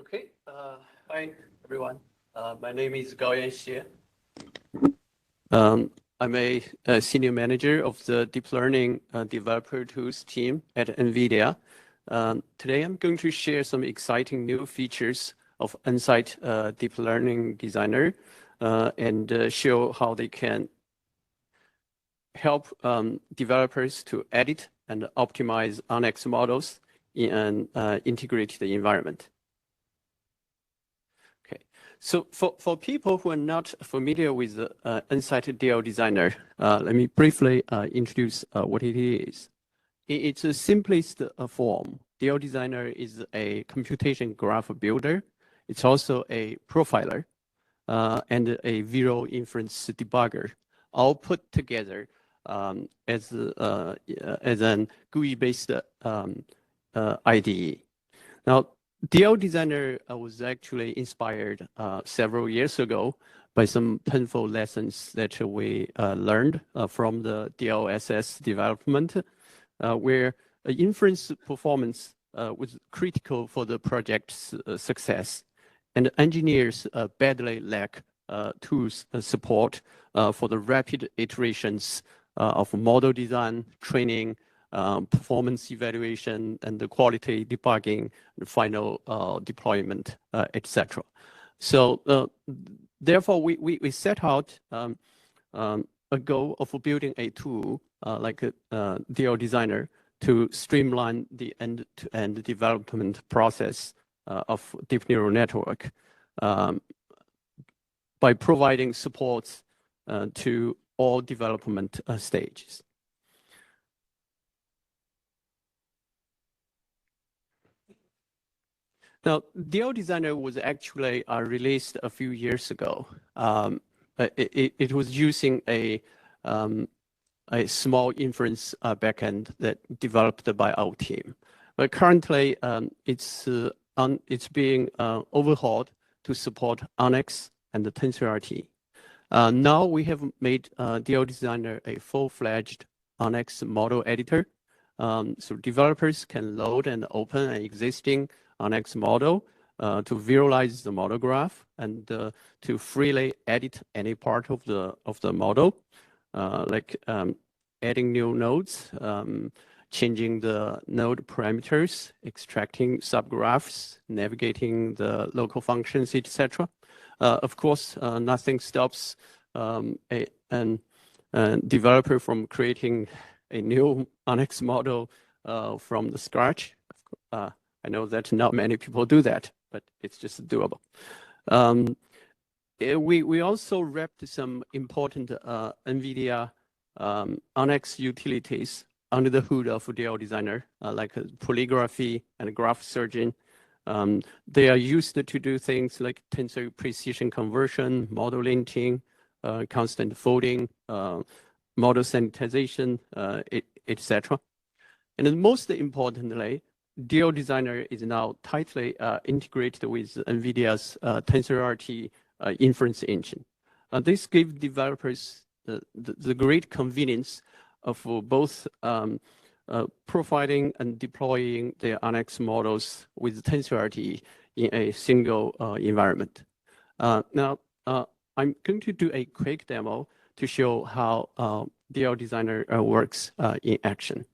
Okay. Hi, everyone. My name is Gaoyan Xie. I'm a senior manager of the deep learning developer tools team at NVIDIA. Today, I'm going to share some exciting new features of Nsight Deep Learning Designer and show how they can help developers to edit and optimize ONNX models in an integrated environment. Okay, so for people who are not familiar with Nsight DL Designer, let me briefly introduce what it is. It's a simplest form. DL Designer is a computation graph builder. It's also a profiler and a visual inference debugger, all put together as an GUI-based IDE. Now, DL Designer was actually inspired several years ago by some painful lessons that we learned from the DLSS development, where inference performance was critical for the project's success, and engineers badly lack tools support for the rapid iterations of model design, training, performance evaluation, and the quality debugging, final deployment, etc. So therefore, we set out a goal of building a tool like a DL Designer to streamline the end-to-end development process of deep neural network by providing support to all development stages. Now, DL Designer was actually released a few years ago. It was using a small inference backend that developed by our team. But currently, it's being overhauled to support ONNX and the TensorRT. Now we have made DL Designer a full-fledged ONNX model editor. So developers can load and open an existing ONNX model to visualize the model graph and to freely edit any part of the model, like adding new nodes, changing the node parameters, extracting subgraphs, navigating the local functions, etc. Of course, nothing stops a developer from creating a new ONNX model from the scratch. I know that not many people do that, but it's just doable. We also wrapped some important NVIDIA ONNX utilities under the hood of DL Designer, like polygraphy and graph surgeon. They are used to do things like tensor precision conversion, model linting, constant folding, model sanitization, etc. And then most importantly, DL Designer is now tightly integrated with NVIDIA's TensorRT inference engine. This gives developers the great convenience of both profiling and deploying their ONNX models with TensorRT in a single environment. Now, I'm going to do a quick demo to show how DL Designer works in action.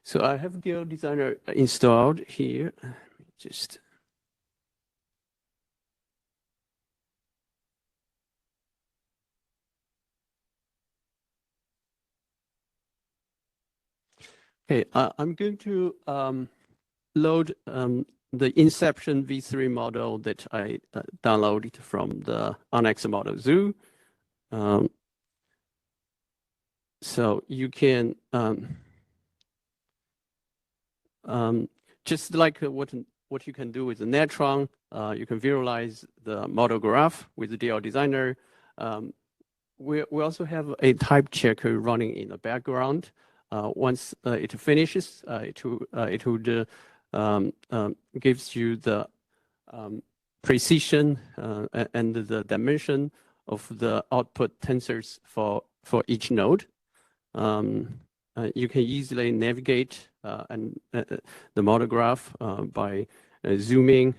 So I have DL Designer installed here. Just okay. I'm going to load the Inception v3 model that I downloaded from the ONNX model zoo. So you can just like what you can do with the Netron, you can visualize the model graph with the DL Designer. We also have a type checker running in the background. Once it finishes, it would gives you the precision and the dimension of the output tensors for each node. you can easily navigate and the model graph by zooming,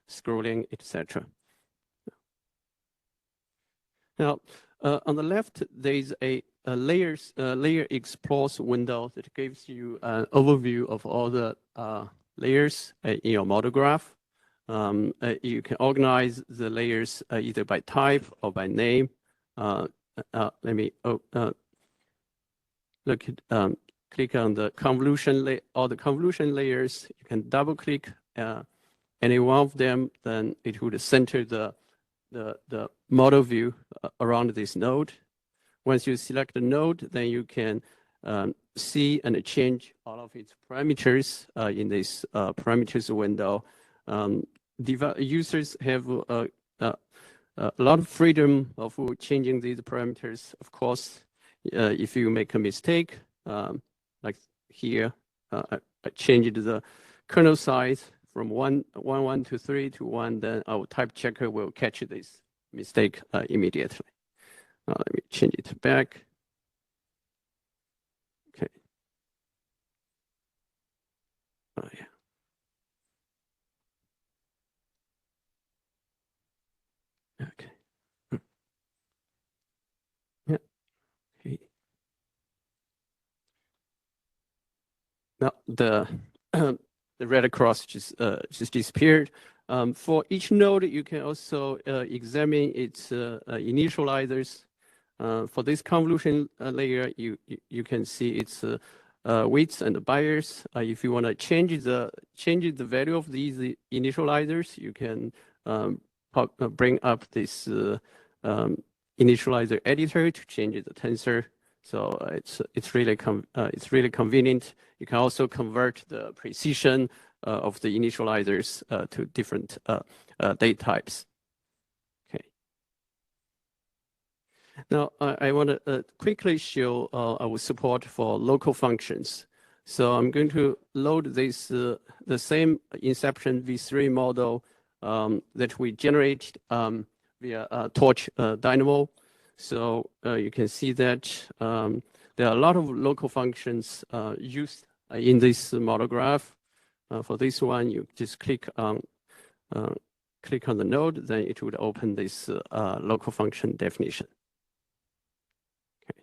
scrolling, etc. Now, on the left, there's a layer explores window that gives you an overview of all the layers in your model graph. You can organize the layers either by type or by name. Let me look at click on the convolution all the convolution layers. You can double click any one of them, then it would center the model view around this node. Once you select the node, then you can see and change all of its parameters in this parameters window. Users have a lot of freedom of changing these parameters. Of course, if you make a mistake, like here, I changed the kernel size from 1 to 3 to 1, then our type checker will catch this mistake immediately. Let me change it back. Okay. Oh, yeah. Okay. Yeah. Okay. Now the red cross just disappeared. For each node, you can also examine its initializers. For this convolution layer, you can see its weights and bias. If you want to change the value of these initializers, you can bring up this initializer editor to change the tensor. So it's really convenient. You can also convert the precision of the initializers to different data types. Okay. Now I want to quickly show our support for local functions. So I'm going to load this the same Inception v3 model that we generated via Torch Dynamo. So you can see that there are a lot of local functions used in this model graph. For this one, you just click on the node, then it would open this local function definition. Okay.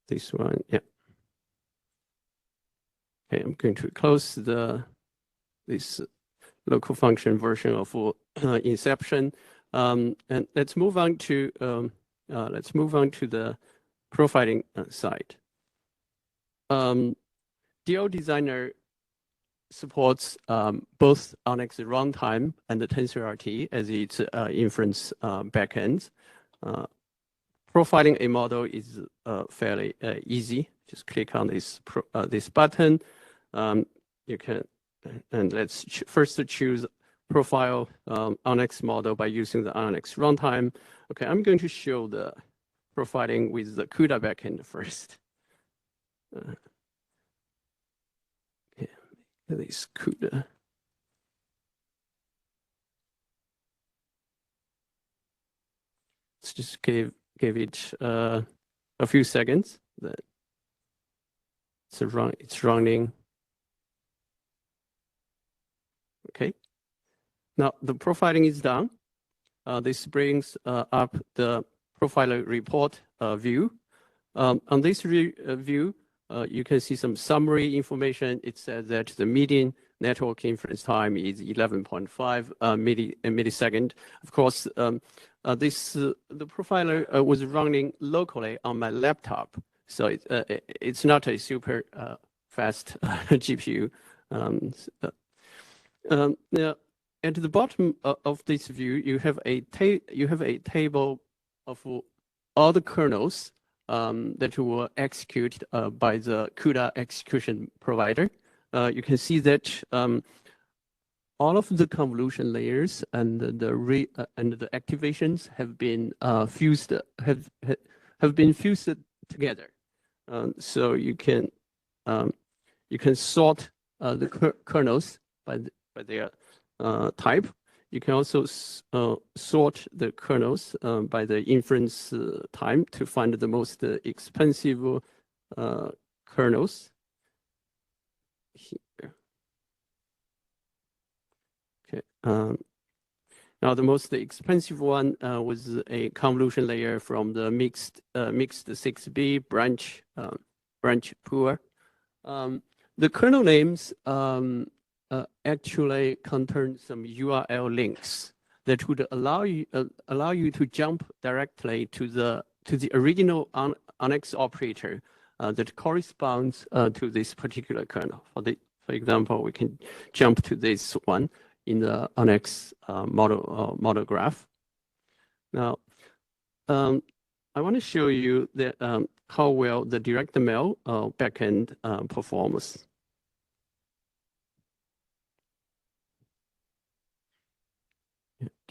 This one, yeah. Okay, I'm going to close this local function version of Inception. And let's move on to the profiling side. DL Designer supports both ONNX runtime and the TensorRT as its inference backends. Profiling a model is fairly easy. Just click on this button. You can, and let's first choose profile ONNX model by using the ONNX runtime. Okay, I'm going to show the profiling with the CUDA backend first. Okay, this CUDA. Let's just give it a few seconds. That it's running. Okay. Now the profiling is done. This brings up the profiler report view. On this view, you can see some summary information. It says that the median network inference time is 11.5 millisecond. Of course, the profiler was running locally on my laptop, so it's not a super fast GPU. Now, at the bottom of this view, you have a table of all the kernels that were executed by the CUDA execution provider. You can see that all of the convolution layers and the activations have been fused together. So you can sort the kernels by their type. you can also sort the kernels by the inference time to find the most expensive kernels. Here. Okay. Now the most expensive one was a convolution layer from the mixed 6B branch pool. The kernel names actually contain some URL links that would allow you to jump directly to the original ONNX operator that corresponds to this particular kernel. For example, we can jump to this one in the ONNX model graph. Now, I want to show you that how well the DirectML backend performs.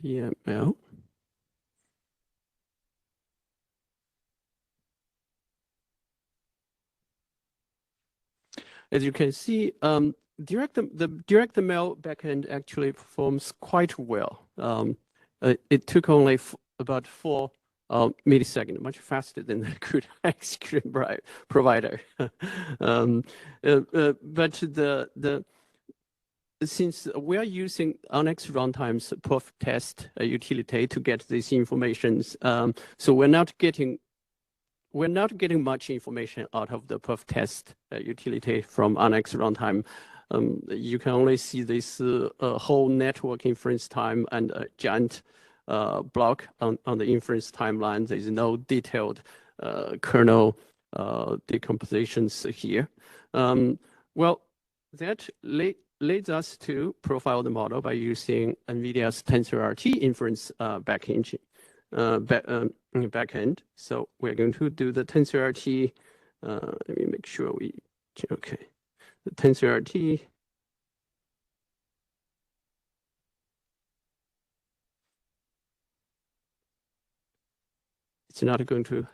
DML. As you can see, the DirectML backend actually performs quite well. It took only about 4 milliseconds, much faster than the CUDA execute provider. But since we are using ONNX runtime's perf test utility to get these informations, so we're not getting much information out of the perf test utility from ONNX runtime. You can only see this whole network inference time and a giant block on the inference timeline. There is no detailed kernel decompositions here. Well, that leads us to profile the model by using NVIDIA's TensorRT inference backend. So we're going to do the TensorRT. Let me make sure okay. The TensorRT. It's not going to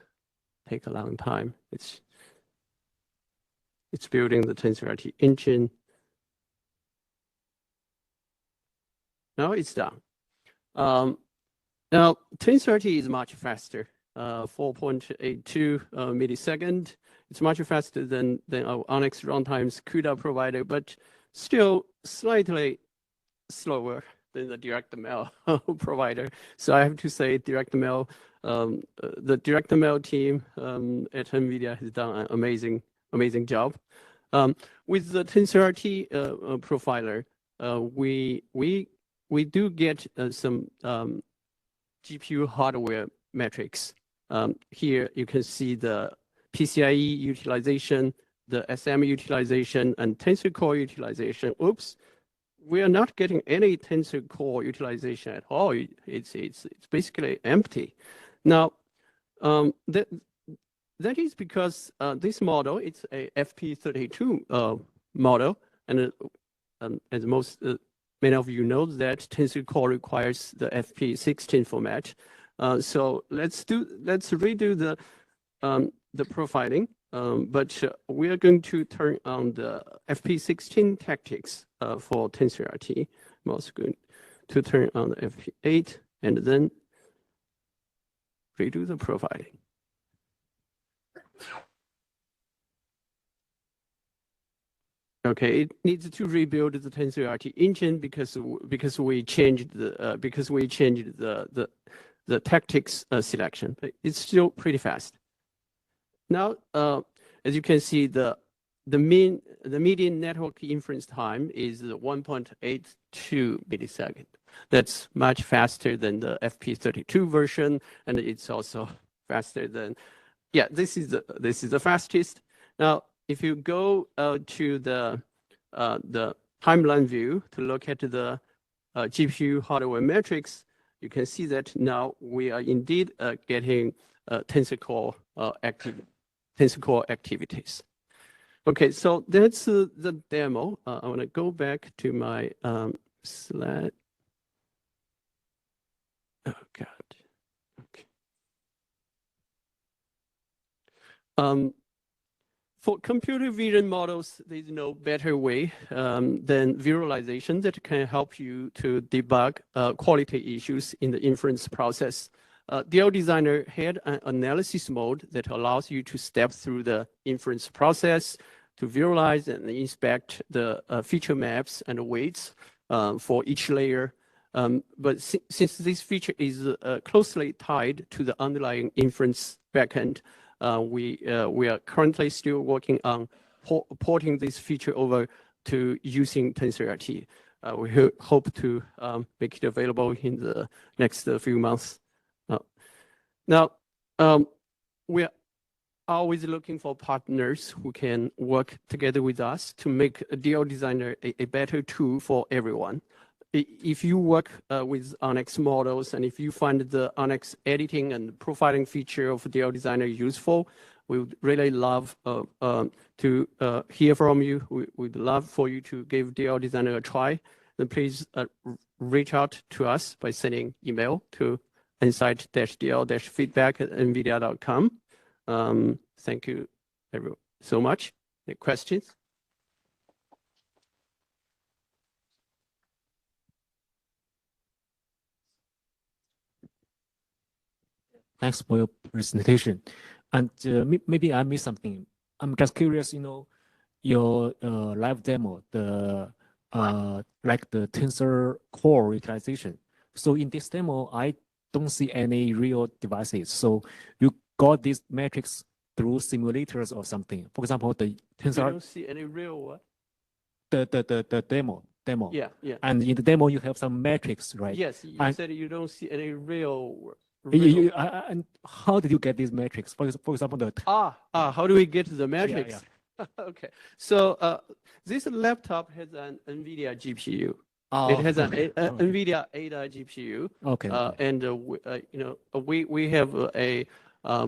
take a long time. It's building the TensorRT engine. Now it's done. Now TensorRT is much faster, 4.82 millisecond. It's much faster than our ONNX runtime's CUDA provider, but still slightly slower than the DirectML provider. So I have to say, DirectML, the DirectML team at NVIDIA has done an amazing job. With the TensorRT profiler, we do get some GPU hardware metrics. Here you can see the PCIe utilization, the SM utilization, and Tensor Core utilization. Oops, we are not getting any Tensor Core utilization at all. It's basically empty. Now, that is because this model, it's a FP32 model, and as many of you know, that Tensor Core requires the FP16 format. So let's redo the profiling, but we are going to turn on the FP16 tactics for TensorRT. I'm also going to turn on the FP8 and then redo the profiling. Okay, it needs to rebuild the TensorRT engine because we changed the tactics selection. But it's still pretty fast. Now, as you can see, the median network inference time is 1.82 millisecond. That's much faster than the FP32 version, and it's also faster than. Yeah, this is the fastest. Now, if you go to the timeline view to look at the GPU hardware metrics, you can see that now we are indeed getting Tensor Core activities. Okay, so that's the demo. I want to go back to my slide. Oh God. Okay. For computer vision models, there's no better way than visualization that can help you to debug quality issues in the inference process. DL Designer had an analysis mode that allows you to step through the inference process to visualize and inspect the feature maps and weights for each layer. But since this feature is closely tied to the underlying inference backend, we are currently still working on porting this feature over to using TensorRT. We hope to make it available in the next few months. Now, we're always looking for partners who can work together with us to make DL Designer a better tool for everyone. If you work with Onyx models, and if you find the Onyx editing and profiling feature of DL Designer useful, we would really love to hear from you. We'd love for you to give DL Designer a try. Then please reach out to us by sending email to nsight-dl-feedback@nvidia.com. Thank you everyone so much. Any questions? Thanks for your presentation. And maybe I missed something. I'm just curious, your live demo, like the Tensor Core utilization. So in this demo, I don't see any real devices. So you got these metrics through simulators or something. For example, the Tensor. You don't see any real what? The demo. Yeah. And in the demo, you have some metrics, right? Yes, you said you don't see any real. And how did you get these metrics? For example, how do we get the metrics? Yeah. Okay, so this laptop has an NVIDIA GPU. It has an NVIDIA Ada GPU. Okay. And we have a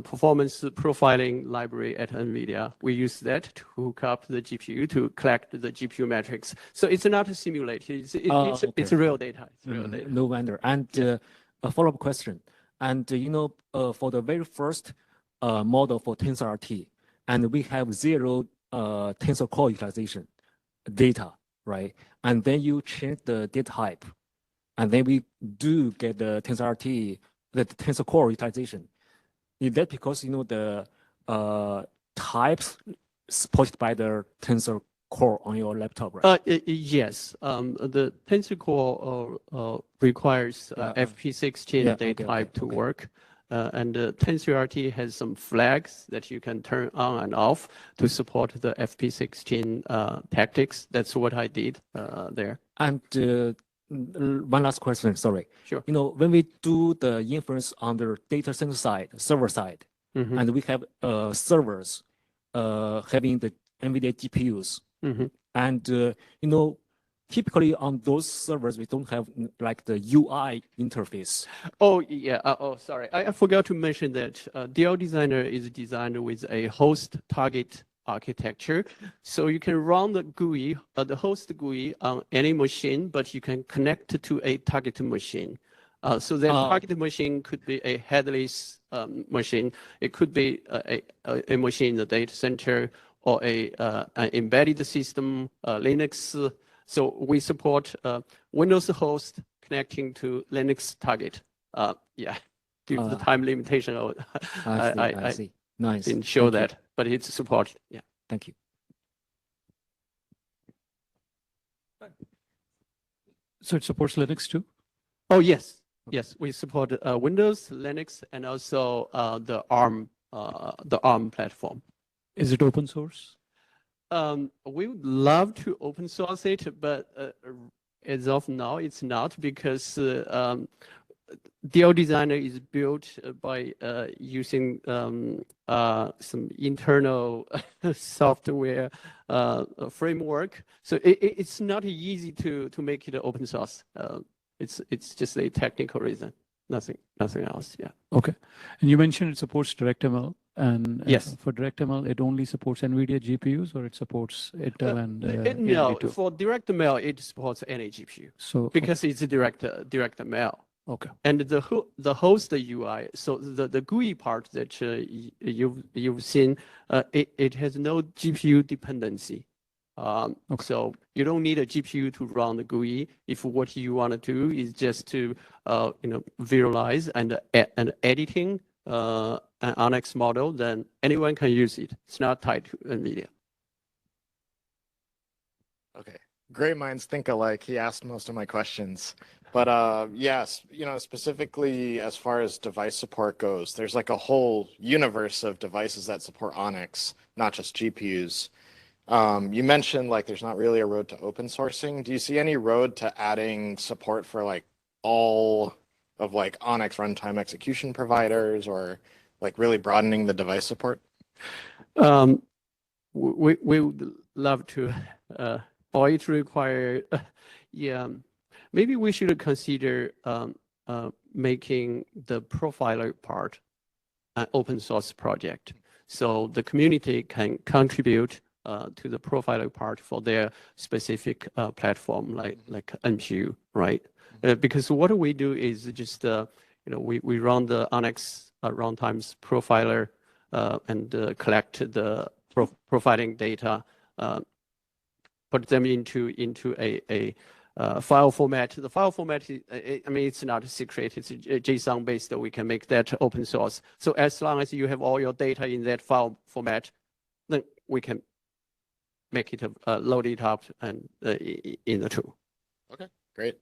performance profiling library at NVIDIA. We use that to hook up the GPU to collect the GPU metrics. So it's not simulated. It's real data. It's real data. No wonder. And a follow-up question. And for the very first model for TensorRT, and we have 0 Tensor Core utilization data, right? And then you change the data type, and then we do get the TensorRT, the Tensor Core utilization. Is that because the types supported by the Tensor Core on your laptop, right? Yes. The Tensor Core requires FP16 data type to work. And TensorRT has some flags that you can turn on and off to support the FP16 tactics. That's what I did there. And one last question, sorry. Sure. When we do the inference on the data center side, server side, and we have servers having the NVIDIA GPUs, and typically on those servers, we don't have like the UI interface. Oh, yeah. Sorry. I forgot to mention that DL Designer is designed with a host target architecture. So you can run the GUI, the host GUI on any machine, but you can connect to a target machine. So that target machine could be a headless machine. It could be a machine in the data center or an embedded system, Linux. So we support Windows host connecting to Linux target. Due to the time limitation, I see. Nice. Didn't show that, but it's supported. Yeah. Thank you. So it supports Linux too? Oh, yes. Yes, we support Windows, Linux, and also the ARM platform. Is it open source? We would love to open source it, but as of now, it's not, because DL Designer is built by using some internal software framework. So it's not easy to make it open source. It's just a technical reason, nothing else. Yeah. Okay. And you mentioned it supports DirectML. And yes, for DirectML, it only supports NVIDIA GPUs, or it supports Intel and no, for DirectML, it supports any GPU. So because it's DirectML. Okay. And the host UI, so the GUI part that you've seen, it has no GPU dependency. Okay. So you don't need a GPU to run the GUI if what you want to do is just to visualize and editing an Onyx model, then anyone can use it. It's not tied to NVIDIA. Okay, great minds think alike. He asked most of my questions, but yes, specifically as far as device support goes, there's like a whole universe of devices that support Onyx, not just GPUs. You mentioned like there's not really a road to open sourcing. Do you see any road to adding support for like all of like Onyx runtime execution providers, or like really broadening the device support? We would love to, or it require, yeah. Maybe we should consider making the profiler part an open source project, so the community can contribute to the profiler part for their specific platform, like NPU, right? Because what we do is just we run the Onyx runtimes profiler and collect the profiling data, put them into a file format. The file format, it's not a secret. It's a JSON based. That we can make that open source. So as long as you have all your data in that file format, then we can make it load it up and in the tool. Okay, great.